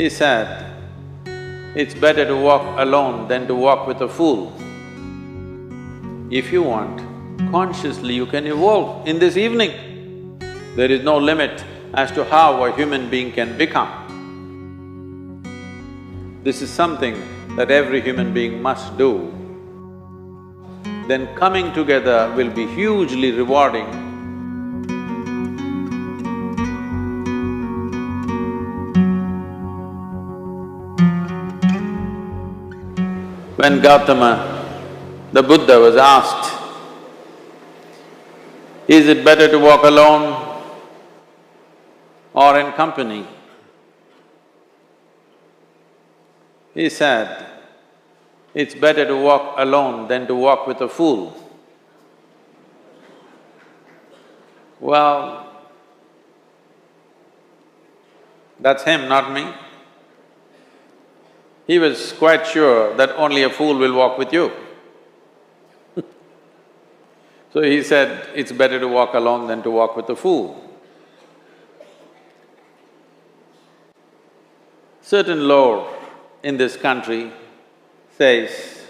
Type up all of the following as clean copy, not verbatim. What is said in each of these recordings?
He said, it's better to walk alone than to walk with a fool. If you want, consciously you can evolve in this evening. There is no limit as to how a human being can become. This is something that every human being must do. Then coming together will be hugely rewarding. When Gautama, the Buddha, was asked, is it better to walk alone or in company? He said, it's better to walk alone than to walk with a fool. Well, that's him, not me. He was quite sure that only a fool will walk with you. So he said, it's better to walk alone than to walk with a fool. Certain law in this country says,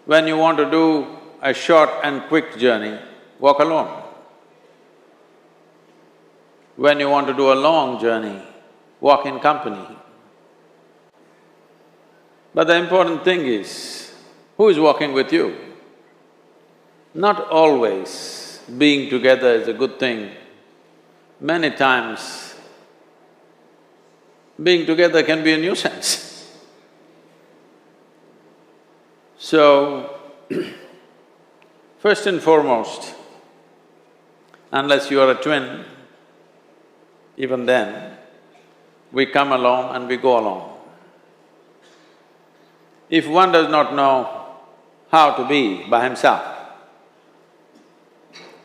when you want to do a short and quick journey, walk alone. When you want to do a long journey, walk in company. But the important thing is, who is walking with you? Not always being together is a good thing. Many times, being together can be a nuisance. So, first and foremost, unless you are a twin, even then, we come alone and we go alone. If one does not know how to be by himself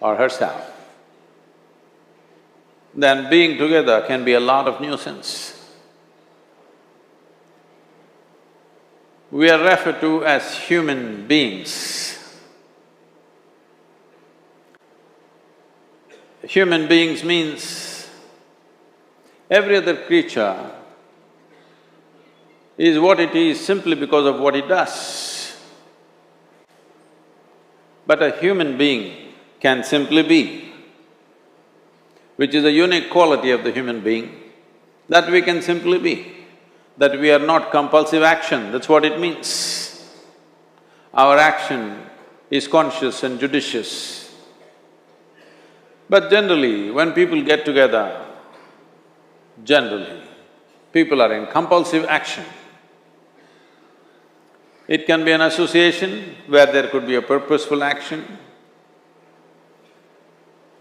or herself, then being together can be a lot of nuisance. We are referred to as human beings. Human beings means every other creature is what it is simply because of what it does. But a human being can simply be, which is a unique quality of the human being, that we can simply be, that we are not compulsive action, that's what it means. Our action is conscious and judicious. But generally, when people get together, people are in compulsive action. It can be an association where there could be a purposeful action,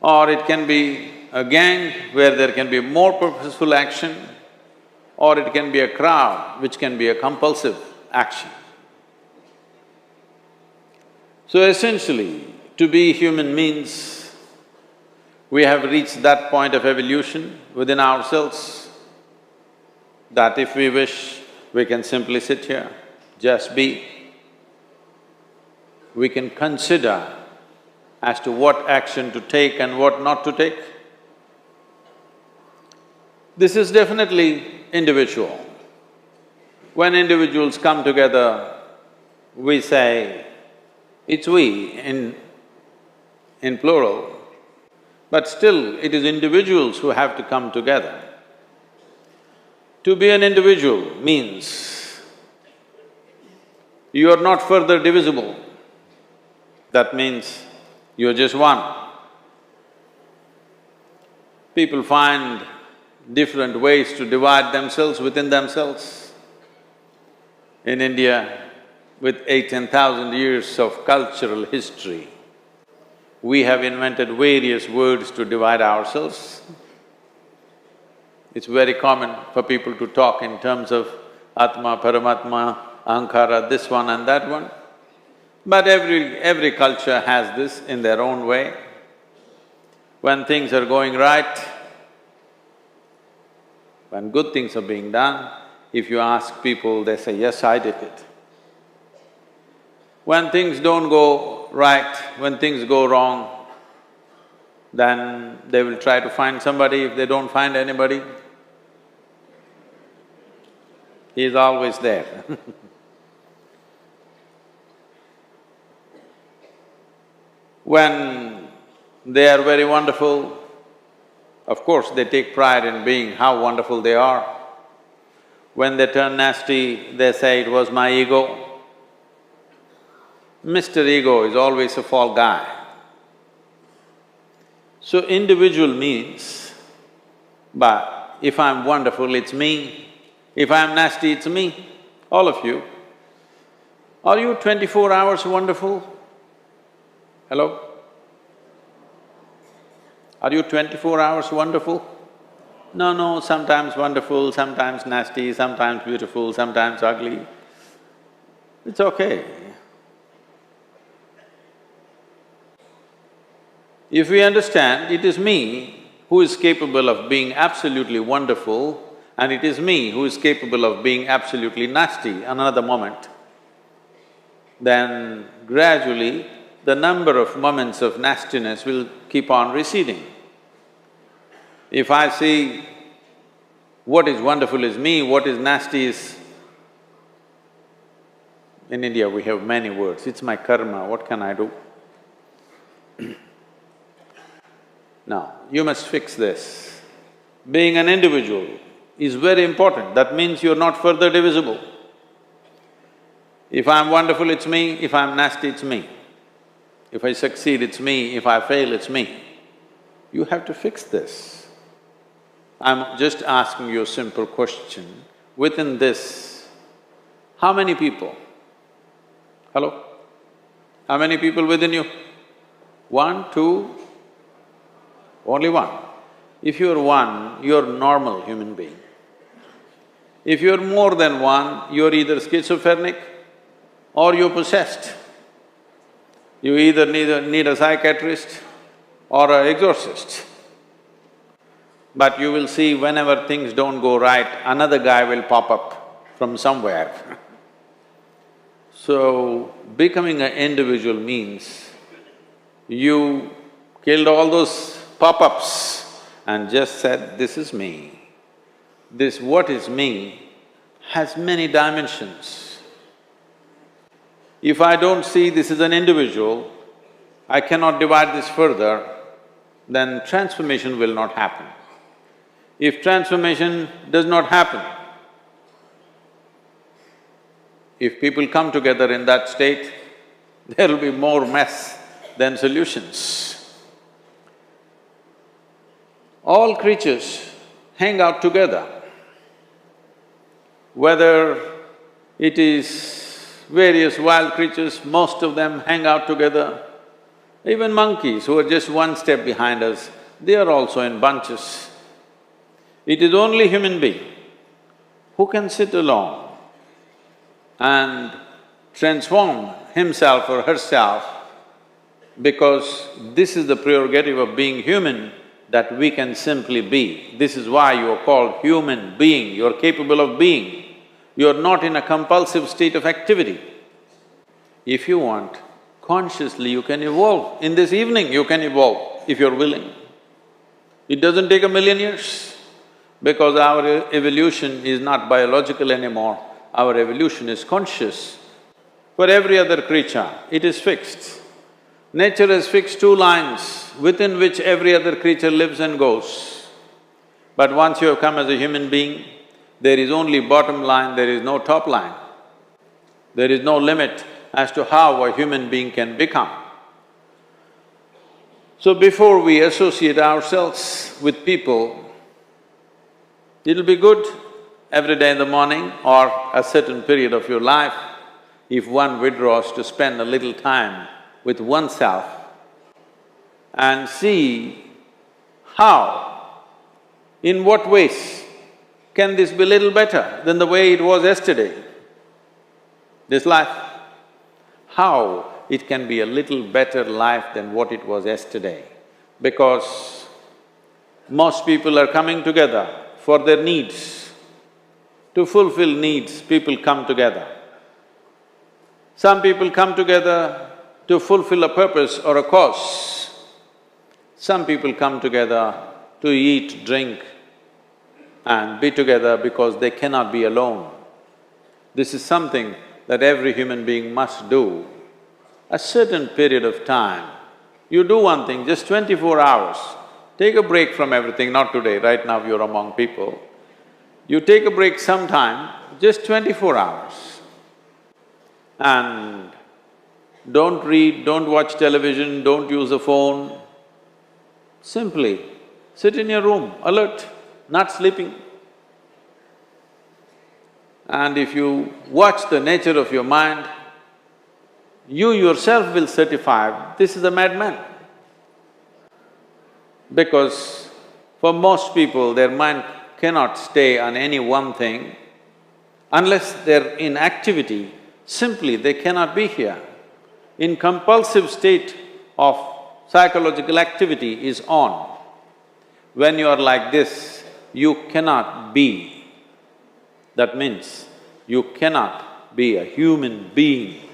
or it can be a gang where there can be more purposeful action, or it can be a crowd which can be a compulsive action. So essentially, to be human means we have reached that point of evolution within ourselves that if we wish, we can simply sit here, just be. We can consider as to what action to take and what not to take. This is definitely individual. When individuals come together, we say, it's we in plural, but still it is individuals who have to come together. To be an individual means you are not further divisible. That means you're just one. People find different ways to divide themselves within themselves. In India, with 8,000–10,000 years of cultural history, we have invented various words to divide ourselves. It's very common for people to talk in terms of Atma, Paramatma, Ahankara, this one and that one. But every culture has this in their own way. When things are going right, when good things are being done, if you ask people, they say, yes, I did it. When things don't go right, when things go wrong, then they will try to find somebody. If they don't find anybody, He is always there. When they are very wonderful, of course they take pride in being how wonderful they are. When they turn nasty, they say, "It was my ego." Mr. Ego is always a fall guy. So individual means, but if I'm wonderful, it's me. If I'm nasty, it's me. All of you. Are you 24 hours wonderful? Hello? Are you 24 hours wonderful? No, sometimes wonderful, sometimes nasty, sometimes beautiful, sometimes ugly. It's okay. If we understand it is me who is capable of being absolutely wonderful and it is me who is capable of being absolutely nasty another moment, then gradually the number of moments of nastiness will keep on receding. If I see what is wonderful is me, what is nasty is… In India we have many words, it's my karma, what can I do? Now, you must fix this. Being an individual is very important, that means you're not further divisible. If I'm wonderful, it's me, if I'm nasty, it's me. If I succeed, it's me, if I fail, it's me. You have to fix this. I'm just asking you a simple question. Within this, how many people? Hello? How many people within you? 1, 2, only one. If you're one, you're a normal human being. If you're more than one, you're either schizophrenic or you're possessed. You either need a psychiatrist or an exorcist. But you will see whenever things don't go right, another guy will pop up from somewhere. So, becoming an individual means you killed all those pop-ups and just said, "This is me." This what is me has many dimensions. If I don't see this as an individual, I cannot divide this further, then transformation will not happen. If transformation does not happen, if people come together in that state, there will be more mess than solutions. All creatures hang out together. Whether it is various wild creatures, most of them hang out together. Even monkeys who are just one step behind us, they are also in bunches. It is only human being who can sit alone and transform himself or herself, because this is the prerogative of being human, that we can simply be. This is why you are called human being, you're capable of being. You're not in a compulsive state of activity. If you want, consciously you can evolve. In this evening you can evolve if you're willing. It doesn't take 1,000,000 years, because our evolution is not biological anymore, our evolution is conscious. For every other creature, it is fixed. Nature has fixed 2 lines within which every other creature lives and goes. But once you have come as a human being, there is only bottom line, there is no top line. There is no limit as to how a human being can become. So before we associate ourselves with people, it'll be good every day in the morning or a certain period of your life, if one withdraws to spend a little time with oneself and see how, in what ways can this be little better than the way it was yesterday, this life? How it can be a little better life than what it was yesterday? Because most people are coming together for their needs. To fulfill needs, people come together. Some people come together to fulfill a purpose or a cause. Some people come together to eat, drink and be together because they cannot be alone. This is something that every human being must do. A certain period of time, you do one thing, just 24 hours, take a break from everything, not today, right now you're among people. You take a break sometime, just 24 hours. And don't read, don't watch television, don't use a phone. Simply sit in your room, alert, not sleeping. And if you watch the nature of your mind, you yourself will certify, this is a madman. Because for most people, their mind cannot stay on any one thing. Unless they're in activity, simply they cannot be here. In compulsive state of psychological activity is on. When you are like this, you cannot be. That means you cannot be a human being.